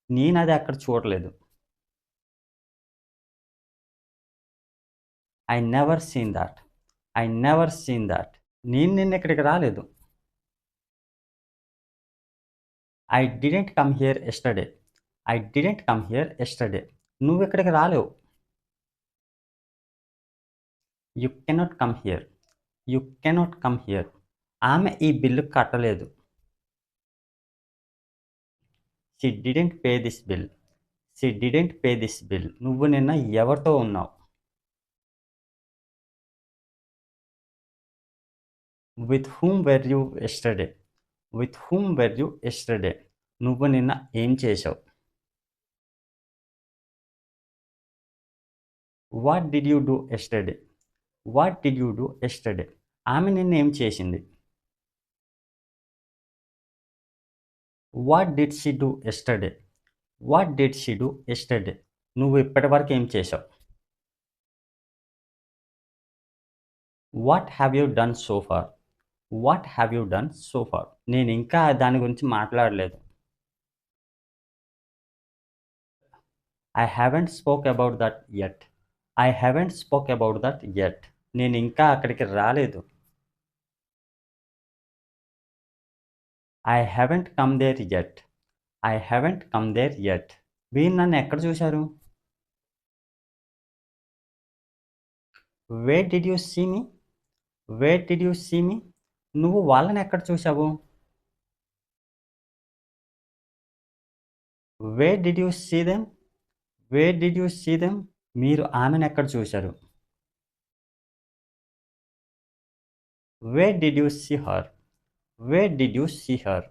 నేనది అక్కడ చూడలేదు. I never seen that. I never seen that. నేను నిన్నిక్కడికి రాలేదు. I didn't come here yesterday. I didn't come here yesterday. నువ్విక్కడికి రాలేవు. You cannot come here. You cannot come here. ఆమె ఈ బిల్లు కట్టలేదు. She didn't pay this bill. She didn't pay this bill. నువ్వు నిన్న ఎవరితో ఉన్నావు? With whom were you yesterday. With whom were you yesterday. నువ్వు నిన్న ఏం చేశావు? What did you do yesterday. What did you do yesterday. ఆమె నిన్న ఏం చేసింది? What did she do yesterday. What did she do yesterday. నువ్వు ఇప్పటివరకు ఏం చేశావు? What have you done so far. What have you done so far. నేనింకా దాని గురించి మాట్లాడలేదు. I haven't spoke about that yet. I haven't spoke about that yet. నేనింకా అక్కడికి రాలేదు. I haven't come there yet. I haven't come there yet. వీరు నన్ను ఎక్కడ చూశారు? Where did you see me. Where did you see me. నువ్వు వాళ్ళని ఎక్కడ చూశావు? Where did you see them. Where did you see them. మీరు ఆమెను ఎక్కడ చూశారు? Where did you see her. Where did you see her.